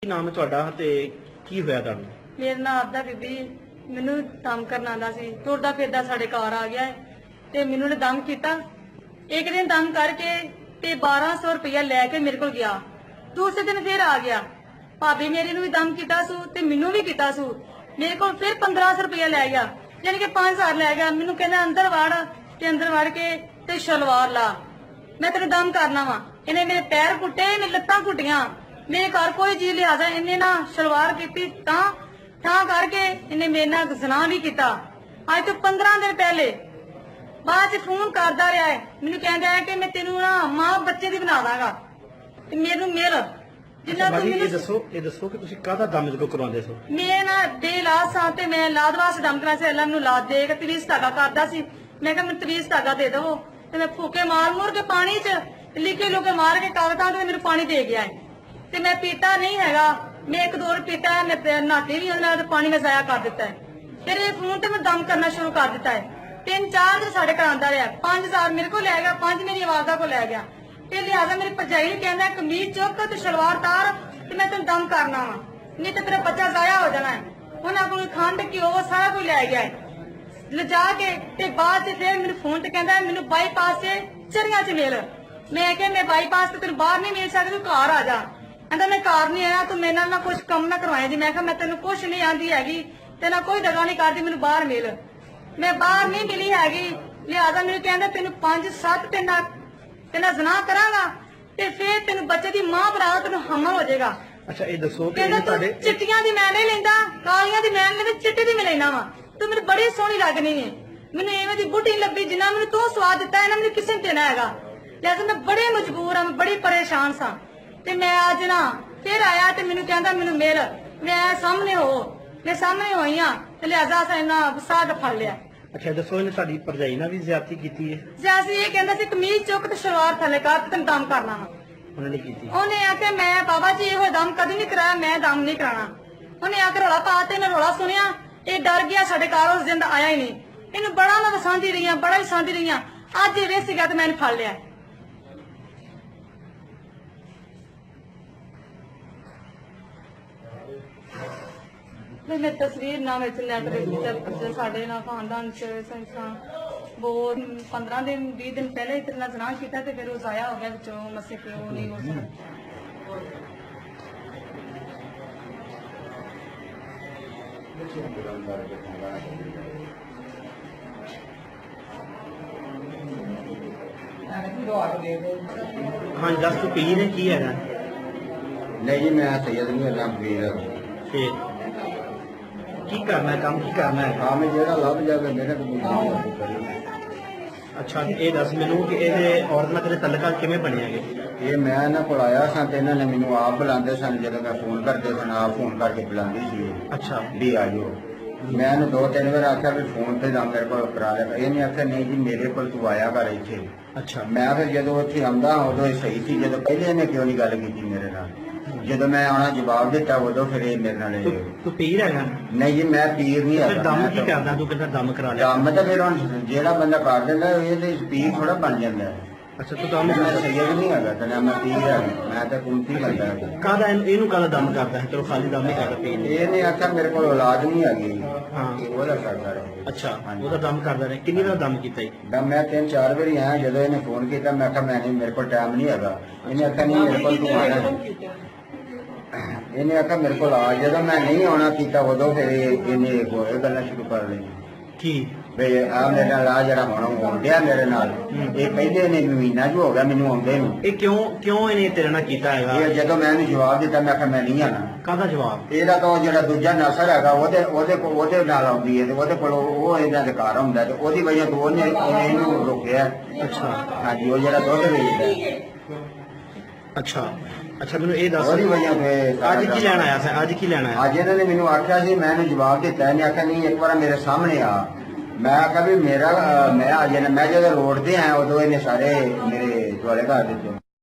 ਕੀ ਨਾਮ ਹੈ ਤੁਹਾਡਾ ਤੇ ਕੀ ਹੋਇਆ ਤੁਹਾਨੂੰ? ਮੇਰਾ ਨਾਮ ਆਪਦਾ ਬੀਬੀ ਮੈਨੂੰ ਕੰਮ ਕਰਨ ਆਂਦਾ ਸੀ। ਤੁਰਦਾ ਫਿਰਦਾ ਸਾਡੇ ਘਰ ਆ ਗਿਆ ਤੇ ਮੈਨੂੰ ਨੇ ਦਮ ਕੀਤਾ। ਇੱਕ ਦਿਨ ਦਮ ਕਰਕੇ ਤੇ 1200 ਰੁਪਇਆ ਲੈ ਕੇ ਮੇਰੇ ਕੋਲ ਗਿਆ। ਦੂਸਰੇ ਦਿਨ ਫਿਰ ਆ ਗਿਆ। ਭਾਬੀ ਮੇਰੀ ਨੂੰ ਵੀ ਦਮ ਕੀਤਾ ਸੂ ਤੇ ਮੈਨੂੰ ਵੀ ਕੀਤਾ ਸੂ। ਮੇਰੇ ਕੋਲ ਫਿਰ 1500 ਰੁਪਇਆ ਲੈ ਗਿਆ, ਯਾਨੀ ਕਿ 5000 ਲੈ ਗਿਆ। ਮੈਨੂੰ ਕਹਿੰਦਾ ਅੰਦਰ ਵੜ ਤੇ ਅੰਦਰ ਵੜ ਕੇ ਤੇ ਸ਼ਲਵਾਰ ਲਾ, ਮੈਂ ਤੈਨੂੰ ਦਮ ਕਰਨਾ ਵਾ। ਇਹਨੇ ਮੇਰੇ ਪੈਰ ਕੁੱਟੇ, ਮੇਰੇ ਲੱਤਾਂ ਕੁੱਟੀਆਂ। ਮੇਰੇ ਘਰ ਕੋਈ ਚੀਜ਼ ਲਿਆਦਾ ਇਹਨੇ ਨਾ ਸ਼ਲਵਾਰ ਕੀਤੀ ਤਾਂ ਕਰਕੇ ਇਹਨੇ ਮੇਰੇ ਨਾਲ ਜ਼ਨਾ ਵੀ ਕੀਤਾ। ਅੱਜ ਤੋਂ 15 ਦਿਨ ਪਹਿਲੇ ਬਾਅਦ ਚ ਫੋਨ ਕਰਦਾ ਰਿਹਾ ਹੈ, ਮੈਨੂੰ ਕਹਿੰਦਾ ਹੈ ਕਿ ਮੈਂ ਤੈਨੂੰ ਨਾ ਮਾਂ ਬੱਚੇ ਦੀ ਬਣਾ ਦਾਂਗਾ ਤੇ ਮੈਨੂੰ ਮਿਲ ਜਿੰਨਾ ਤੂੰ ਇਹ ਦੱਸੋ ਕਿ ਤੁਸੀਂ ਕਾਹਦਾ ਦਮ ਜਦੋਂ ਕਰਵਾਉਂਦੇ ਸੋ? ਮੈਂ ਨਾ ਬੇਲਾਦ ਸਾਂ ਤੇ ਮੈਂ ਲਾਦ ਵਾਸਤੇ ਦਮ ਕਰਾ ਸੀ। ਅੱਲਾ ਮੈਨੂੰ ਲਾਦ ਦੇ ਕੇ ਤਵੀਜ਼ ਧਾਗਾ ਕਰਦਾ ਸੀ। ਮੈਂ ਕਿਹਾ ਮੈਨੂੰ ਤਵੀਜ਼ ਧਾਗਾ ਦੇ ਦੇਵੋ ਤੇ ਮੈਂ ਫੂਕੇ ਮਾਰ ਕੇ ਪਾਣੀ ਚ ਲਿਕੇ ਲੁਕੇ ਮਾਰ ਕੇ ਕਾਗਜ਼ਾਂ ਤੇ ਮੈਨੂੰ ਪਾਣੀ ਦੇ ਗਿਆ ਹੈ ਤੇ ਮੈਂ ਪੀਤਾ ਨਹੀਂ ਹੈਗਾ। ਮੈਂ ਇੱਕ ਦੋ ਪੀਤਾ ਹੈ, ਮੈਂ ਨਹਾਤੀ ਵੀ ਉਹਨਾਂ ਦਾ ਪਾਣੀ ਮੈਂ ਜ਼ਾਇਆ ਕਰ ਦਿੱਤਾ ਹੈ। ਫਿਰ ਇਹ ਫੋਨ ਤੇ ਮੈਂ ਦਮ ਕਰਨਾ ਸ਼ੁਰੂ ਕਰ ਦਿੱਤਾ ਹੈ। 3-4 ਦਿਨ ਸਾਡੇ ਘਰ ਆਂਦਾ ਰਿਹਾ। 5000 ਮੇਰੇ ਕੋਲ ਲੈ ਗਿਆ, 5 ਮੇਰੀ ਆਵਾਜ਼ਾ ਕੋਲ ਲੈ ਗਿਆ ਤੇ ਲਿਹਾਜ਼ਾ ਮੇਰੀ ਭਰਜਾਈ ਨੂੰ ਕਹਿੰਦਾ ਕਮੀਜ਼ ਚੁੱਕ ਤੇ ਸ਼ਲਵਾਰ ਤਾਰ ਤੇ ਮੈਂ ਤੈਨੂੰ ਦਮ ਕਰਨਾ ਵਾ, ਨਹੀਂ ਤੇ ਤੇਰਾ ਬੱਚਾ ਜ਼ਾਇਆ ਹੋ ਜਾਣਾ ਹੈ। ਉਹਨਾਂ ਕੋਲ ਖੰਡ ਘਿਓ ਸਾਰਾ ਕੁਝ ਲੈ ਗਿਆ ਹੈ ਲਿਜਾ ਕੇ। ਤੇ ਬਾਅਦ ਚ ਫਿਰ ਮੈਨੂੰ ਫੋਨ ਤੇ ਕਹਿੰਦਾ ਮੈਨੂੰ ਬਾਈਪਾਸ ਤੇ ਚਰੀਆਂ ਚ ਮਿਲ। ਮੈਂ ਕਿਹਾ ਮੈਂ ਬਾਈਪਾਸ ਤੇ ਤੈਨੂੰ ਬਾਹਰ ਨਹੀਂ ਮਿਲ ਸਕਦੀ, ਤੂੰ ਘਰ ਆ ਜਾ। ਕਹਿੰਦਾ ਮੈਂ ਘਰ ਨਹੀਂ ਆਇਆ, ਤੂੰ ਮੇਰੇ ਨਾਲ ਕੁਝ ਕੰਮ ਨਾ ਕਰਵਾਇਆ ਜੀ। ਮੈਂ ਕਿਹਾ ਮੈਂ ਤੈਨੂੰ ਕੁਝ ਨਹੀਂ ਆਂਦੀ ਹੈਗੀ ਤੇ ਨਾ ਕੋਈ ਦਗਾ ਨਹੀਂ ਕਰਦੀ, ਮੈਨੂੰ ਬਾਹਰ ਮਿਲ। ਮੈਂ ਬਾਹਰ ਨਹੀਂ ਮਿਲੀ ਹੈਗੀ, ਲਿਹਾਜ਼ਾ ਮੈਨੂੰ ਕਹਿੰਦਾ ਤੈਨੂੰ 5-7 ਤੇ ਨਾ ਜ਼ਨਾ ਕਰਾਂਗਾ ਤੇ ਫਿਰ ਤੈਨੂੰ ਬੱਚੇ ਦੀ ਮਾਂ ਬਣਾ ਤੈਨੂੰ ਹਮਲ ਹੋ ਜਾਏਗਾ। ਅੱਛਾ ਇਹ ਦੱਸੋ ਕਿ ਕਹਿੰਦਾ ਤੁਹਾਡੇ ਤੂੰ ਚਿੱਟੀਆਂ ਦੀ ਮੈਂ ਨਹੀਂ ਲੈਂਦਾ, ਕਾਲੀਆਂ ਦੀ ਮੈਂ ਨਹੀਂ ਲੈਂਦਾ, ਚਿੱਟੇ ਦੀ ਮੈਂ ਲੈਣਾ ਵਾ। ਤੂੰ ਮੈਨੂੰ ਬੜੀ ਸੋਹਣੀ ਲੱਗਣੀ ਹੈ। ਮੈਨੂੰ ਐਵੇਂ ਦੀ ਬੁੱਢੀ ਲੱਭੀ ਜਿੰਨਾ ਮੈਨੂੰ ਤੂੰ ਸਵਾਦ ਦਿੱਤਾ ਇਹਨਾਂ ਮੈਨੂੰ ਕਿਸੇ ਨੇ ਦੇਣਾ ਹੈਗਾ। ਲਿਹਾਜ਼ਾ ਮੈਂ ਬੜੇ ਮਜਬੂਰ ਹਾਂ, ਮੈਂ ਬੜੀ ਪਰੇਸ਼ਾਨ ਸਾਂ ਤੇ ਮੈਂ ਅੱਜ ਨਾ ਫਿਰ ਆਇਆ ਤੇ ਮੈਨੂੰ ਕਹਿੰਦਾ ਮੈਨੂੰ ਮਿਲ। ਮੈਂ ਸਾਹਮਣੇ ਹੋਈ ਆ ਤੇ ਲਿਹਾਜ਼ਾ ਅਸਾਂ ਇਹਨਾਂ ਸਾਡ ਫੜ ਲਿਆ। ਅੱਛਾ ਦੱਸੋ ਇਹਨੇ ਤੁਹਾਡੀ ਭਰਜਾਈ ਨਾਲ ਵੀ ਜ਼ਿਆਦਤੀ ਕੀਤੀ ਹੈ? ਜਿਆਸੀ ਇਹ ਕਹਿੰਦਾ ਸੀ ਕਮੀਜ਼ ਚੁੱਕ ਤੇ ਸ਼ਲਵਾਰ ਥੱਲੇ ਕਰ ਤੇ ਤੈਨੂੰ ਦਮ ਕਰਨਾ ਵਾ। ਉਹਨੇ ਨਹੀਂ ਕੀਤੀ? ਉਹਨੇ ਆਖਿਆ ਮੈਂ ਬਾਬਾ ਜੀ ਇਹੋ ਦਮ ਕਦੀ ਨਹੀਂ ਕਰਾਇਆ, ਮੈਂ ਦਮ ਨਹੀਂ ਕਰਾਣਾ। ਉਹਨੇ ਆ ਕੇ ਰੌਲਾ ਪਾ ਤੇ ਮੈਂ ਰੌਲਾ ਸੁਣਿਆ, ਇਹ ਡਰ ਗਿਆ। ਸਾਡੇ ਘਰ ਉਸ ਦਿਨ ਆਇਆ ਹੀ ਨਹੀਂ। ਇਹਨੂੰ ਬੜਾ ਮੈਂ ਵਸਾਂਦੀ ਰਹੀਆਂ, ਬੜਾ ਹੀ ਸਾਂਦੀ ਰਹੀਆਂ। ਅੱਜ ਇਹ ਸੀਗਾ ਤੇ ਮੈਨੂੰ ਫੜ ਲਿਆ। ਮੈਂ ਤਸਵੀਰ ਨਾ ਵਿੱਚ ਨੈਟ ਦੇ ਵਿੱਚ ਸਾਡੇ ਨਾਲ ਖਾਨਦਾਨ ਚ ਸੰਸਾਂ ਬਹੁਤ 15 ਦਿਨ 20 ਦਿਨ ਪਹਿਲੇ ਇਤਨਾ ਜ਼ਨਾ ਕੀਤਾ ਤੇ ਫਿਰ ਉਹ ਜ਼ਾਇਆ ਹੋ ਗਿਆ ਵਿੱਚੋਂ ਮਸੇ ਪਿਓ ਨਹੀਂ ਹੋ ਸਕਦਾ। ਹਾਂ ਦੱਸ ਤੂੰ ਪੀਰ ਹੈ ਕੀ ਹੈਗਾ? नहीं जी मैं सैयद नहीं अल्लाह फकीर ਫਿਰ ਕੀ ਕਰਨਾ ਹੈ, ਕੰਮ ਕੀ ਕਰਨਾ ਹੈ? हाँ मैं जेड़ा लभ जावे मेरे को ਅੱਛਾ ਇਹ ਦੱਸ ਮੈਨੂੰ ਕਿ ਇਹਦੇ ਔਰਤ ਨਾਲ ਕਦੇ ਤਲਕਾ ਕਿਵੇਂ ਬਣੇ ਹੈਗੇ? ये मैं इन्हां कोल आया सा ते इन्हां ने मैनू आप बुलांदे सन, जदों मैं फोन करदे सन आप फोन करके बुलांदी सी ਅੱਛਾ भी आ जाओ। मैं इन्हूं 2-3 बार आख्या भी फोन ते दम मेरे को करा लिया। इहने आख्या नहीं जी मेरे कोल तू आया कर इत्थे। ਅੱਛਾ मैं फिर जदों उत्थे आंदा उदों ही सही सी, जदों पहले इहने क्यों नहीं गल कीती मेरे नाल। जदों मैं आना जवाब दिता उदों फिर ये मेरे नाल ਤੂੰ ਪੀਰ ਹੈਗਾ? नहीं जी मैं पीर नहीं ਫਿਰ है। ਦਮ ਕੀ ਕਰਦਾ ਤੂੰ? ਕਹਿੰਦਾ ਦਮ ਕਰਾ ਲਿਆ। दम तो फिर हुण जेड़ा बंदा कर दिंदा ये पीर थोड़ा बन जांदा है। ਅੱਛਾ ਤੂੰ ਦਮ मैं सैयद नहीं है ते ना मैं पीर है, मैं तो कुमती बंदा है। ਕਾਹਦਾ ਇਹਨੂੰ ਕਾਹਦਾ ਦਮ ਕਰਦਾ ਹੈ? ਚਲੋ ਖਾਲੀ ਦਮ ਨਹੀਂ ਕਰਦਾ ਪੀਰ ਨੂੰ। ये नहीं आख्या मेरे को औलाद नहीं हैगी, ਹਾਂ ਉਹਦਾ ਕਰਦਾ ਰਹੇ। ਅੱਛਾ ਉਹਦਾ ਦਮ ਕਰਦਾ ਰਹੇ। ਕਿੰਨੀ ਵਾਰ ਦਮ ਕੀਤਾ ਜੀ? ਦਮ ਮੈਂ 3-4 ਵਾਰੀ ਆਇਆ। ਜਦੋਂ ਇਹਨੇ ਫੋਨ ਕੀਤਾ ਮੈਂ ਆਖਿਆ ਮੈਂ ਨਹੀਂ, ਮੇਰੇ ਕੋਲ ਟਾਈਮ ਨਹੀਂ ਹੈਗਾ। ਇਹਨੇ ਆਖਿਆ ਨਹੀਂ ਮੇਰੇ ਕੋਲ ਤੂੰ ਆਣਾ। ਇਹਨੇ ਆਖਿਆ ਮੇਰੇ ਕੋਲ ਆ। ਜਦੋਂ ਮੈਂ ਨਹੀਂ ਆਉਣਾ ਕੀਤਾ ਉਦੋਂ ਫਿਰ ਇਹਨੇ ਇਹ ਗੱਲਾਂ ਸ਼ੁਰੂ ਕਰ ਲਈਆਂ ਕੀ ਵੀ ਆ ਮੇਰੇ ਨਾਲ ਆ ਜਿਹੜਾ ਹੁਣ ਆਉਂਦਿਆ ਮੇਰੇ ਨਾਲ ਇਹ ਪਹਿਲੇ ਨੇ ਮਹੀਨਾ ਜੋ ਹੋ ਗਿਆ ਮੈਨੂੰ ਆਉਂਦੇ ਨੂੰ। ਇਹ ਕਿਉਂ ਇਹਨੇ ਤੇਰੇ ਨਾਲ ਕੀਤਾ ਹੈਗਾ? ਇਹ ਜਦੋਂ ਮੈਂ ਇਹਨੂੰ ਜਵਾਬ ਦਿੱਤਾ ਮੈਂ ਆਖਿਆ ਮੈਂ ਨਹੀਂ ਆਣਾ। ਕਾਹਦਾ ਜਵਾਬ? ਇਹਦਾ ਤਾਂ ਜਿਹੜਾ ਦੂਜਾ ਨਸਰ ਹੈਗਾ ਉਹਦੇ ਨਾਲ ਆਉਂਦੀ ਹੈ ਤੇ ਉਹਦੇ ਕੋਲ ਉਹ ਇਹਦਾ ਅਧਿਕਾਰ ਹੁੰਦਾ ਤੇ ਉਹਦੀ ਵਜ੍ਹਾ ਤੋਂ ਉਹਨੇ ਇਹਨੂੰ ਰੋਕਿਆ। ਅੱਛਾ ਹਾਂਜੀ ਉਹ ਜਿਹੜਾ ਦੁੱਧ ਵੇਚਦਾ ਅੱਛਾ ਮੈਨੂੰ ਇਹ ਦੱਸ ਉਹਦੀ ਵਜ੍ਹਾ ਤੋਂ ਅੱਜ ਕੀ ਲੈਣ ਆਇਆ ਸੀ? ਅੱਜ ਕੀ ਲੈਣ ਆਇਆ? ਅੱਜ ਇਹਨਾਂ ਨੇ ਮੈਨੂੰ ਆਖਿਆ ਸੀ, ਮੈਂ ਇਹਨੂੰ ਜਵਾਬ ਦਿੱਤਾ। ਇਹਨੇ ਆਖਿਆ ਨਹੀਂ ਇੱਕ ਵਾਰ ਮੇਰੇ ਸਾਹਮਣੇ ਆ। ਮੈਂ ਆਖਿਆ ਵੀ ਮੈਂ ਆ ਜਾਣਾ। ਮੈਂ ਜਦੋਂ ਰੋਡ ਤੇ ਆਇਆ ਉਦੋਂ ਇਹਨੇ ਸਾਰੇ ਮੇਰੇ ਦੁਆਲੇ ਘਰ ਦਿੱਤੇ।